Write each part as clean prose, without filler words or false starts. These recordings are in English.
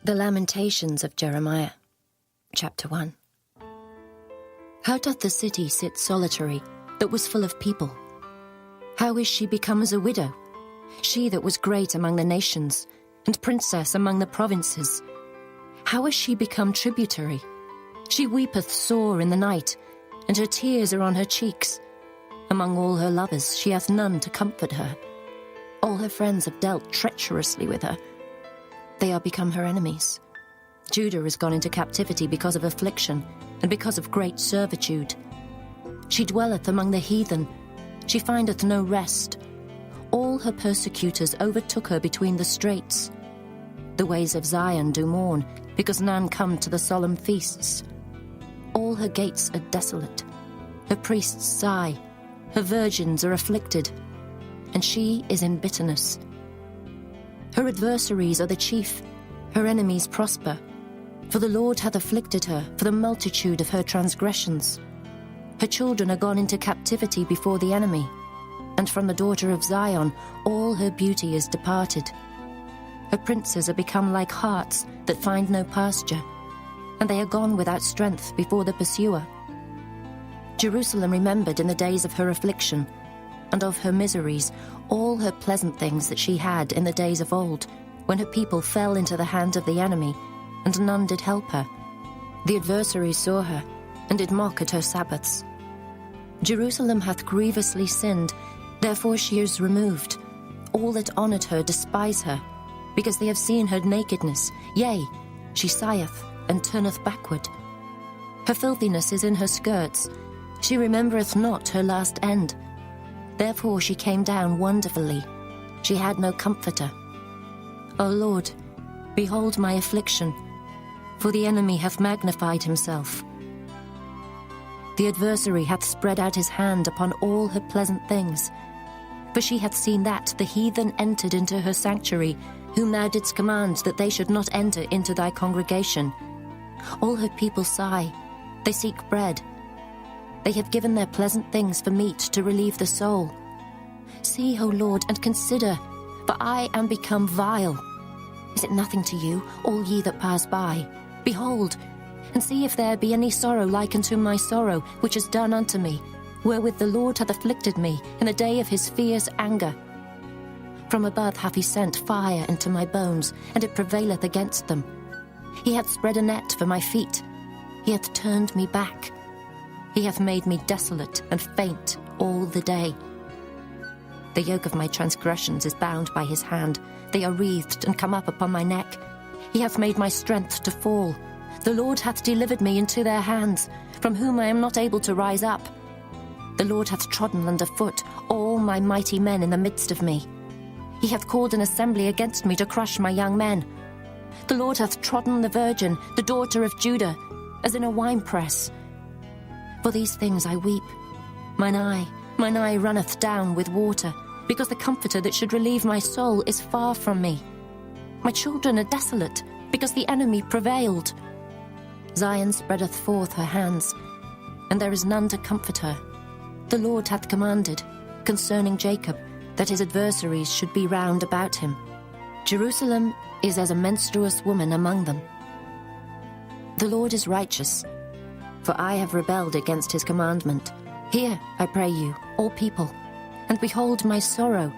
The Lamentations of Jeremiah, Chapter 1. How doth the city sit solitary, that was full of people? How is she become as a widow, she that was great among the nations, and princess among the provinces? How is she become tributary? She weepeth sore in the night, and her tears are on her cheeks. Among all her lovers she hath none to comfort her. All her friends have dealt treacherously with her. They are become her enemies. Judah is gone into captivity because of affliction, and because of great servitude. She dwelleth among the heathen, she findeth no rest. All her persecutors overtook her between the straits. The ways of Zion do mourn, because none come to the solemn feasts. All her gates are desolate, her priests sigh, her virgins are afflicted, and she is in bitterness. Her adversaries are the chief, her enemies prosper. For the Lord hath afflicted her for the multitude of her transgressions. Her children are gone into captivity before the enemy, and from the daughter of Zion all her beauty is departed. Her princes are become like harts that find no pasture, and they are gone without strength before the pursuer. Jerusalem remembered in the days of her affliction, and of her miseries, all her pleasant things that she had in the days of old, when her people fell into the hand of the enemy, and none did help her. The adversaries saw her, and did mock at her Sabbaths. Jerusalem hath grievously sinned, therefore she is removed. All that honoured her despise her, because they have seen her nakedness. Yea, she sigheth, and turneth backward. Her filthiness is in her skirts, she remembereth not her last end. Therefore she came down wonderfully, she had no comforter. O Lord, behold my affliction, for the enemy hath magnified himself. The adversary hath spread out his hand upon all her pleasant things. For she hath seen that the heathen entered into her sanctuary, whom thou didst command that they should not enter into thy congregation. All her people sigh, they seek bread. They have given their pleasant things for meat to relieve the soul. See, O Lord, and consider, for I am become vile. Is it nothing to you, all ye that pass by? Behold, and see if there be any sorrow like unto my sorrow, which is done unto me, wherewith the Lord hath afflicted me in the day of his fierce anger. From above hath he sent fire into my bones, and it prevaileth against them. He hath spread a net for my feet, he hath turned me back. He hath made me desolate and faint all the day. The yoke of my transgressions is bound by his hand. They are wreathed and come up upon my neck. He hath made my strength to fall. The Lord hath delivered me into their hands, from whom I am not able to rise up. The Lord hath trodden under foot all my mighty men in the midst of me. He hath called an assembly against me to crush my young men. The Lord hath trodden the virgin, the daughter of Judah, as in a winepress. For these things I weep. Mine eye runneth down with water, because the comforter that should relieve my soul is far from me. My children are desolate, because the enemy prevailed. Zion spreadeth forth her hands, and there is none to comfort her. The Lord hath commanded, concerning Jacob, that his adversaries should be round about him. Jerusalem is as a menstruous woman among them. The Lord is righteous, for I have rebelled against his commandment. Hear, I pray you, all people, and behold my sorrow.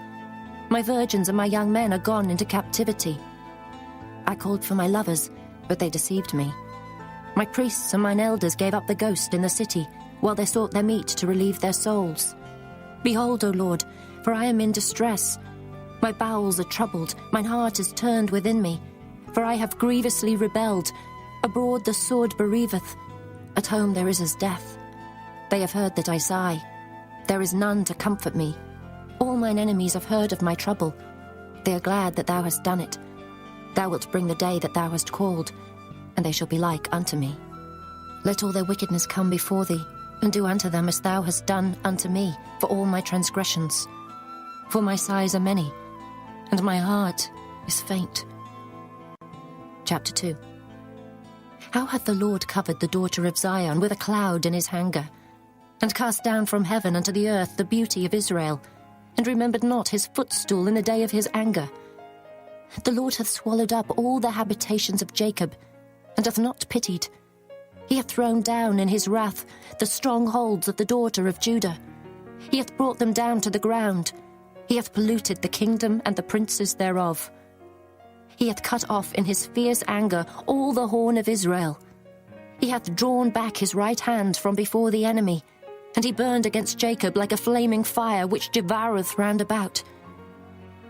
My virgins and my young men are gone into captivity. I called for my lovers, but they deceived me. My priests and mine elders gave up the ghost in the city, while they sought their meat to relieve their souls. Behold, O Lord, for I am in distress. My bowels are troubled, mine heart is turned within me. For I have grievously rebelled. Abroad the sword bereaveth. At home there is as death. They have heard that I sigh. There is none to comfort me. All mine enemies have heard of my trouble. They are glad that thou hast done it. Thou wilt bring the day that thou hast called, and they shall be like unto me. Let all their wickedness come before thee, and do unto them as thou hast done unto me for all my transgressions. For my sighs are many, and my heart is faint. Chapter 2. How hath the Lord covered the daughter of Zion with a cloud in his anger, and cast down from heaven unto the earth the beauty of Israel, and remembered not his footstool in the day of his anger. The Lord hath swallowed up all the habitations of Jacob, and hath not pitied. He hath thrown down in his wrath the strongholds of the daughter of Judah. He hath brought them down to the ground. He hath polluted the kingdom and the princes thereof. He hath cut off in his fierce anger all the horn of Israel. He hath drawn back his right hand from before the enemy, and he burned against Jacob like a flaming fire which devoureth round about.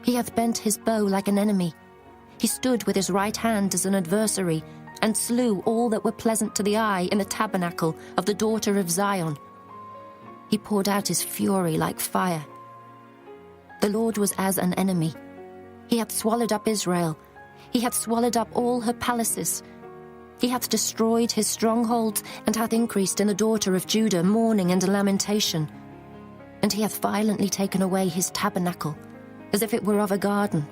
He hath bent his bow like an enemy. He stood with his right hand as an adversary, and slew all that were pleasant to the eye in the tabernacle of the daughter of Zion. He poured out his fury like fire. The Lord was as an enemy. He hath swallowed up Israel. He hath swallowed up all her palaces. He hath destroyed his strongholds, and hath increased in the daughter of Judah mourning and lamentation. And he hath violently taken away his tabernacle, as if it were of a garden.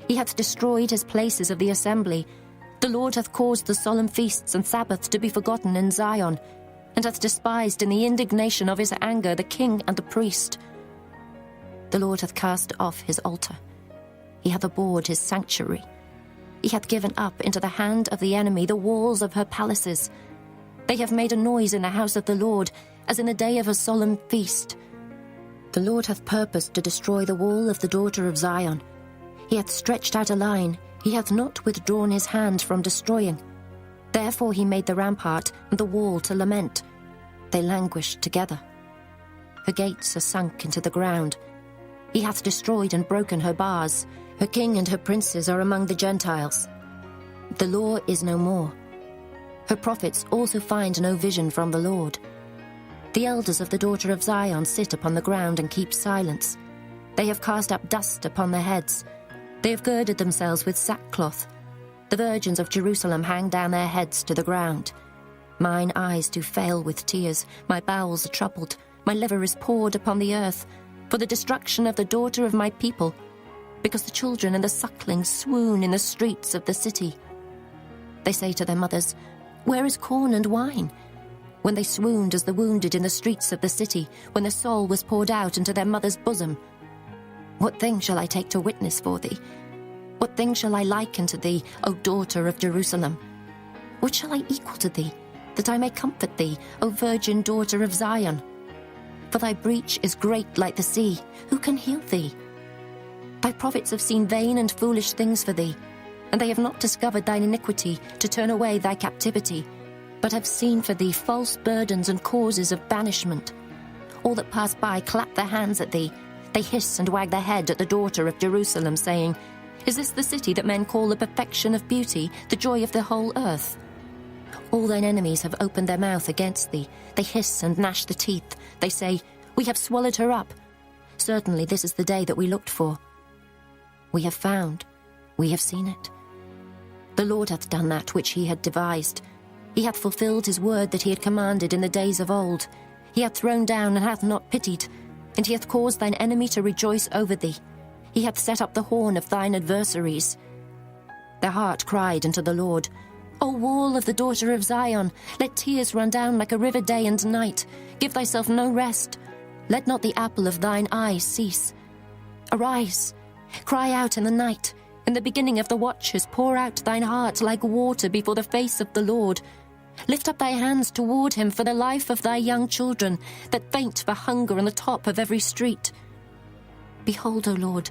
He hath destroyed his places of the assembly. The Lord hath caused the solemn feasts and Sabbaths to be forgotten in Zion, and hath despised in the indignation of his anger the king and the priest. The Lord hath cast off his altar. He hath abhorred his sanctuary. He hath given up into the hand of the enemy the walls of her palaces. They have made a noise in the house of the Lord, as in the day of a solemn feast. The Lord hath purposed to destroy the wall of the daughter of Zion. He hath stretched out a line. He hath not withdrawn his hand from destroying. Therefore he made the rampart and the wall to lament. They languished together. Her gates are sunk into the ground. He hath destroyed and broken her bars. Her king and her princes are among the Gentiles. The law is no more. Her prophets also find no vision from the Lord. The elders of the daughter of Zion sit upon the ground and keep silence. They have cast up dust upon their heads. They have girded themselves with sackcloth. The virgins of Jerusalem hang down their heads to the ground. Mine eyes do fail with tears. My bowels are troubled. My liver is poured upon the earth, for the destruction of the daughter of my people, because the children and the sucklings swoon in the streets of the city. They say to their mothers, Where is corn and wine? When they swooned as the wounded in the streets of the city, when their soul was poured out into their mother's bosom. What thing shall I take to witness for thee? What thing shall I liken to thee, O daughter of Jerusalem? What shall I equal to thee, that I may comfort thee, O virgin daughter of Zion? For thy breach is great like the sea. Who can heal thee? Thy prophets have seen vain and foolish things for thee, and they have not discovered thine iniquity to turn away thy captivity, but have seen for thee false burdens and causes of banishment. All that pass by clap their hands at thee. They hiss and wag their head at the daughter of Jerusalem, saying, Is this the city that men call the perfection of beauty, the joy of the whole earth? All thine enemies have opened their mouth against thee. They hiss and gnash the teeth. They say, We have swallowed her up. Certainly this is the day that we looked for. We have found, we have seen it. The Lord hath done that which he had devised. He hath fulfilled his word that he had commanded in the days of old. He hath thrown down and hath not pitied, and he hath caused thine enemy to rejoice over thee. He hath set up the horn of thine adversaries. Their heart cried unto the Lord, O wall of the daughter of Zion, let tears run down like a river day and night. Give thyself no rest. Let not the apple of thine eye cease. Arise, cry out in the night. In the beginning of the watches, pour out thine heart like water before the face of the Lord. Lift up thy hands toward him for the life of thy young children, that faint for hunger on the top of every street. Behold, O Lord,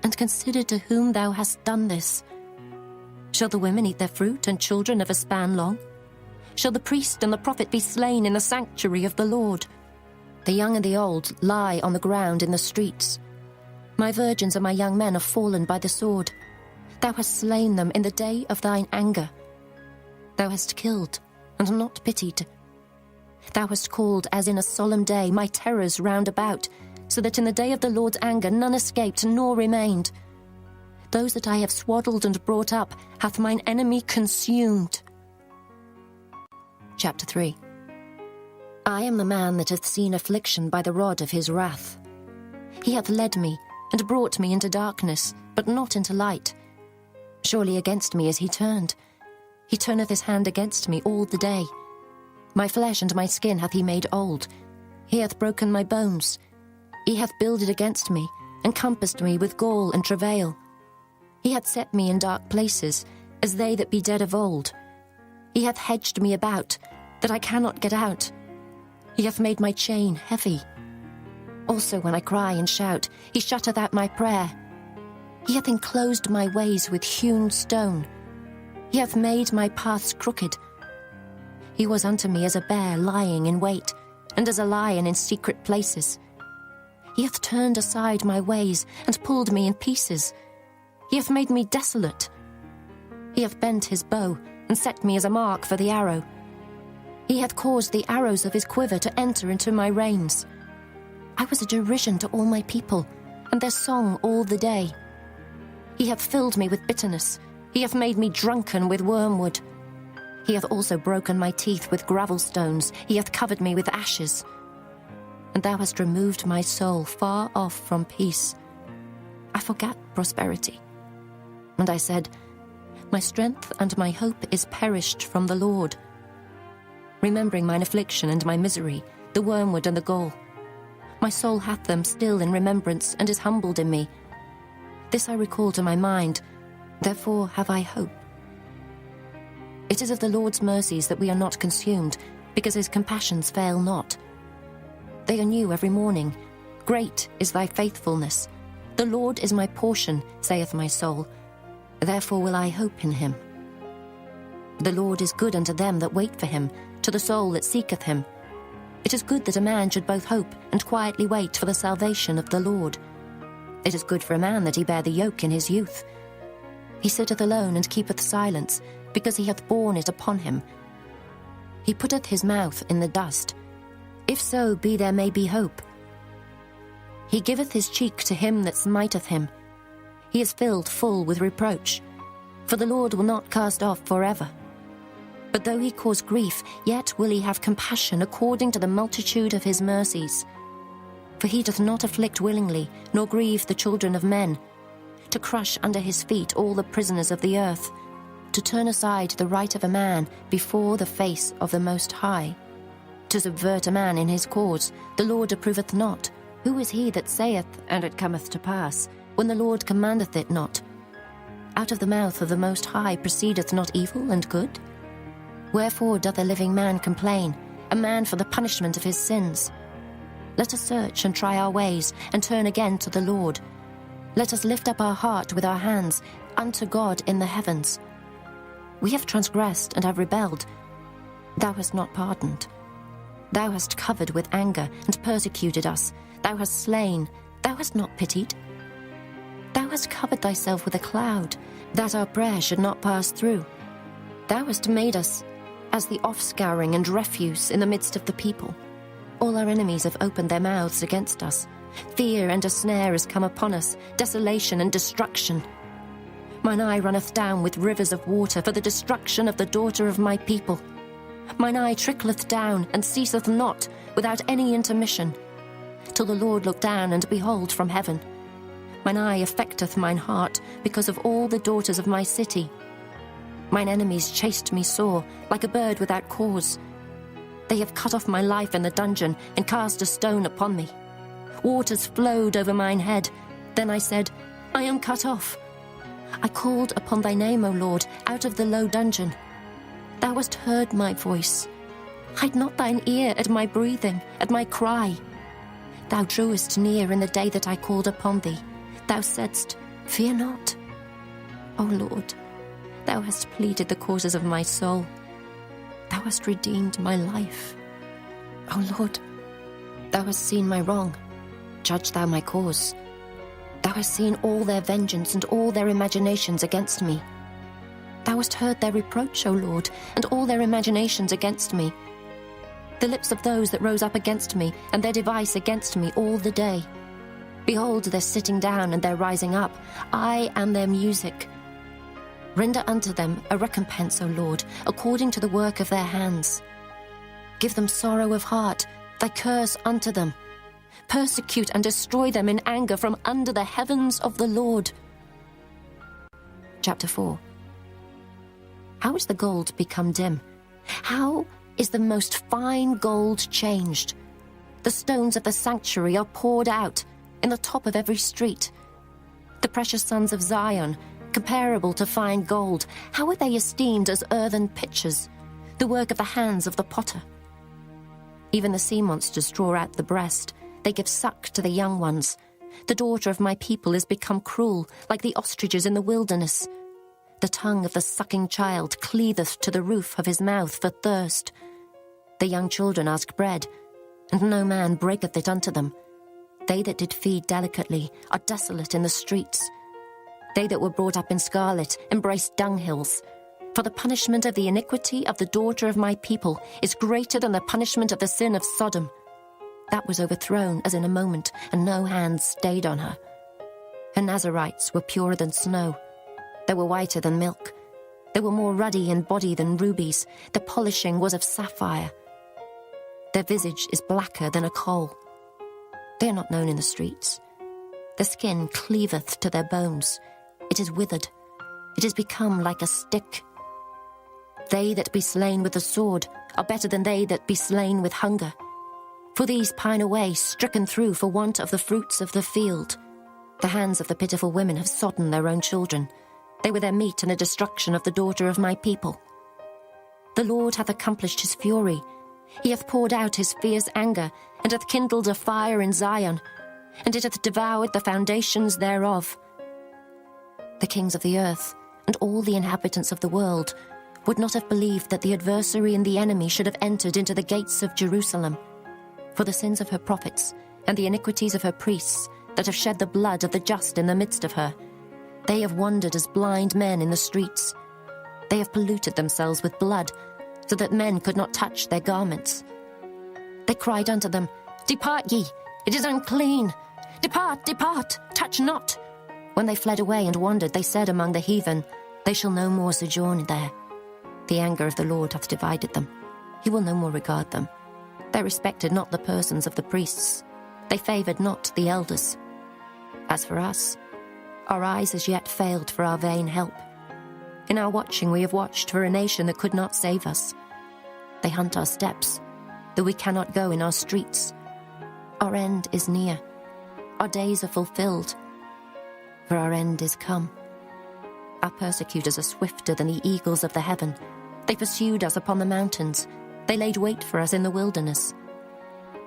and consider to whom thou hast done this. Shall the women eat their fruit, and children of a span long? Shall the priest and the prophet be slain in the sanctuary of the Lord? The young and the old lie on the ground in the streets. My virgins and my young men are fallen by the sword. Thou hast slain them in the day of thine anger. Thou hast killed, and not pitied. Thou hast called, as in a solemn day, my terrors round about, so that in the day of the Lord's anger none escaped nor remained. Those that I have swaddled and brought up hath mine enemy consumed. Chapter 3. I am the man that hath seen affliction by the rod of his wrath. He hath led me, and brought me into darkness, but not into light. Surely against me is he turned. He turneth his hand against me all the day. My flesh and my skin hath he made old. He hath broken my bones. He hath builded against me, and compassed me with gall and travail. He hath set me in dark places, as they that be dead of old. He hath hedged me about, that I cannot get out. He hath made my chain heavy. Also when I cry and shout, he shutteth out my prayer. He hath enclosed my ways with hewn stone. He hath made my paths crooked. He was unto me as a bear lying in wait, and as a lion in secret places. He hath turned aside my ways, and pulled me in pieces. He hath made me desolate. He hath bent his bow, and set me as a mark for the arrow. He hath caused the arrows of his quiver to enter into my reins. I was a derision to all my people, and their song all the day. He hath filled me with bitterness. He hath made me drunken with wormwood. He hath also broken my teeth with gravel stones. He hath covered me with ashes. And thou hast removed my soul far off from peace. I forgat prosperity. And I said, my strength and my hope is perished from the Lord. Remembering mine affliction and my misery, the wormwood and the gall. My soul hath them still in remembrance, and is humbled in me. This I recall to my mind, therefore have I hope. It is of the Lord's mercies that we are not consumed, because his compassions fail not. They are new every morning. Great is thy faithfulness. The Lord is my portion, saith my soul. Therefore will I hope in him. The Lord is good unto them that wait for him, to the soul that seeketh him. It is good that a man should both hope and quietly wait for the salvation of the Lord. It is good for a man that he bear the yoke in his youth. He sitteth alone and keepeth silence, because he hath borne it upon him. He putteth his mouth in the dust. If so be there may be hope. He giveth his cheek to him that smiteth him. He is filled full with reproach. For the Lord will not cast off forever. But though he cause grief, yet will he have compassion according to the multitude of his mercies. For he doth not afflict willingly, nor grieve the children of men, to crush under his feet all the prisoners of the earth, to turn aside the right of a man before the face of the Most High. To subvert a man in his cause, the Lord approveth not. Who is he that saith, and it cometh to pass, when the Lord commandeth it not? Out of the mouth of the Most High proceedeth not evil and good? Wherefore doth a living man complain, a man for the punishment of his sins? Let us search and try our ways, and turn again to the Lord. Let us lift up our heart with our hands unto God in the heavens. We have transgressed and have rebelled. Thou hast not pardoned. Thou hast covered with anger and persecuted us. Thou hast slain. Thou hast not pitied. Thou hast covered thyself with a cloud, that our prayer should not pass through. Thou hast made us as the offscouring and refuse in the midst of the people. All our enemies have opened their mouths against us. Fear and a snare is come upon us, desolation and destruction. Mine eye runneth down with rivers of water for the destruction of the daughter of my people. Mine eye trickleth down and ceaseth not without any intermission, till the Lord look down and behold from heaven. Mine eye affecteth mine heart because of all the daughters of my city. Mine enemies chased me sore, like a bird without cause. They have cut off my life in the dungeon, and cast a stone upon me. Waters flowed over mine head. Then I said, I am cut off. I called upon thy name, O Lord, out of the low dungeon. Thou hast heard my voice. Hide not thine ear at my breathing, at my cry. Thou drewest near in the day that I called upon thee. Thou saidst, fear not. O Lord, thou hast pleaded the causes of my soul. Thou hast redeemed my life. O Lord, thou hast seen my wrong. Judge thou my cause. Thou hast seen all their vengeance and all their imaginations against me. Thou hast heard their reproach, O Lord, and all their imaginations against me. The lips of those that rose up against me, and their device against me all the day. Behold, their sitting down and their rising up. I am their music. Render unto them a recompense, O Lord, according to the work of their hands. Give them sorrow of heart, thy curse unto them. Persecute and destroy them in anger from under the heavens of the Lord. Chapter 4. How is the gold become dim? How is the most fine gold changed? The stones of the sanctuary are poured out in the top of every street. The precious sons of Zion, comparable to fine gold, how are they esteemed as earthen pitchers, the work of the hands of the potter? Even the sea monsters draw out the breast. They give suck to the young ones. The daughter of my people is become cruel, like the ostriches in the wilderness. The tongue of the sucking child cleaveth to the roof of his mouth for thirst. The young children ask bread, and no man breaketh it unto them. They that did feed delicately are desolate in the streets. They that were brought up in scarlet embrace dunghills. For the punishment of the iniquity of the daughter of my people is greater than the punishment of the sin of Sodom. That was overthrown as in a moment, and no hand stayed on her. Her Nazarites were purer than snow. They were whiter than milk. They were more ruddy in body than rubies. Their polishing was of sapphire. Their visage is blacker than a coal. They are not known in the streets. Their skin cleaveth to their bones. It is withered. It is become like a stick. They that be slain with the sword are better than they that be slain with hunger. For these pine away, stricken through for want of the fruits of the field. The hands of the pitiful women have sodden their own children. They were their meat and the destruction of the daughter of my people. The Lord hath accomplished his fury. He hath poured out his fierce anger, and hath kindled a fire in Zion, and it hath devoured the foundations thereof. The kings of the earth, and all the inhabitants of the world, would not have believed that the adversary and the enemy should have entered into the gates of Jerusalem. For the sins of her prophets, and the iniquities of her priests, that have shed the blood of the just in the midst of her, they have wandered as blind men in the streets. They have polluted themselves with blood, so that men could not touch their garments. They cried unto them, Depart ye, it is unclean. Depart, depart, touch not. When they fled away and wandered, they said among the heathen, They shall no more sojourn there. The anger of the Lord hath divided them. He will no more regard them. They respected not the persons of the priests. They favoured not the elders. As for us, our eyes as yet failed for our vain help. In our watching we have watched for a nation that could not save us. They hunt our steps, though we cannot go in our streets. Our end is near. Our days are fulfilled, for our end is come. Our persecutors are swifter than the eagles of the heaven. They pursued us upon the mountains. They laid wait for us in the wilderness.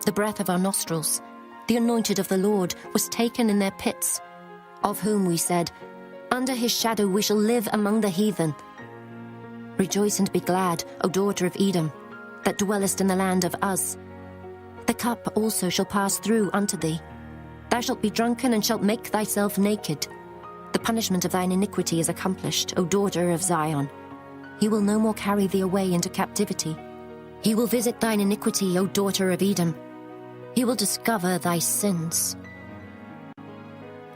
The breath of our nostrils, the anointed of the Lord, was taken in their pits, of whom we said, Under his shadow we shall live among the heathen. Rejoice and be glad, O daughter of Edom, that dwellest in the land of Uz. The cup also shall pass through unto thee. Thou shalt be drunken and shalt make thyself naked. The punishment of thine iniquity is accomplished, O daughter of Zion. He will no more carry thee away into captivity. He will visit thine iniquity, O daughter of Edom. He will discover thy sins.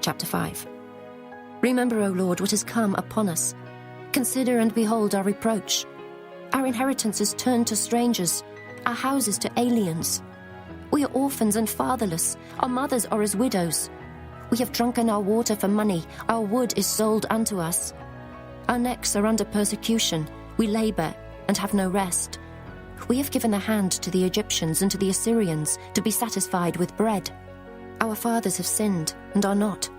Chapter 5. Remember, O Lord, what is come upon us. Consider and behold our reproach. Our inheritance is turned to strangers, our houses to aliens. We are orphans and fatherless. Our mothers are as widows. We have drunken our water for money. Our wood is sold unto us. Our necks are under persecution. We labor and have no rest. We have given the hand to the Egyptians and to the Assyrians to be satisfied with bread. Our fathers have sinned and are not,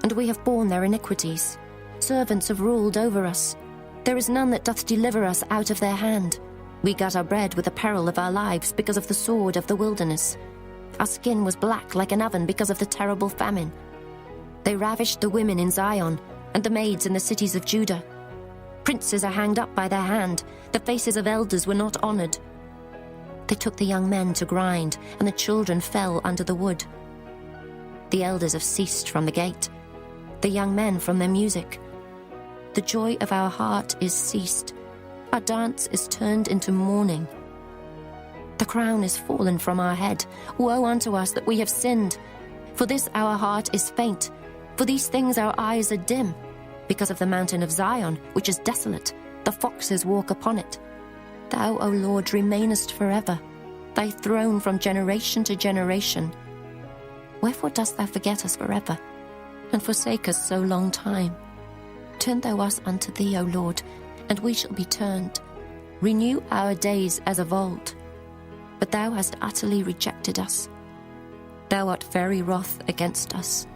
and we have borne their iniquities. Servants have ruled over us. There is none that doth deliver us out of their hand. We got our bread with the peril of our lives because of the sword of the wilderness. Our skin was black like an oven because of the terrible famine. They ravished the women in Zion and the maids in the cities of Judah. Princes are hanged up by their hand. The faces of elders were not honored. They took the young men to grind, and the children fell under the wood. The elders have ceased from the gate, the young men from their music. The joy of our heart is ceased. Our dance is turned into mourning. The crown is fallen from our head. Woe unto us that we have sinned. For this our heart is faint. For these things our eyes are dim. Because of the mountain of Zion, which is desolate, the foxes walk upon it. Thou, O Lord, remainest forever, thy throne from generation to generation. Wherefore dost thou forget us forever, and forsake us so long time? Turn thou us unto thee, O Lord, and we shall be turned. Renew our days as of old. But thou hast utterly rejected us. Thou art very wroth against us.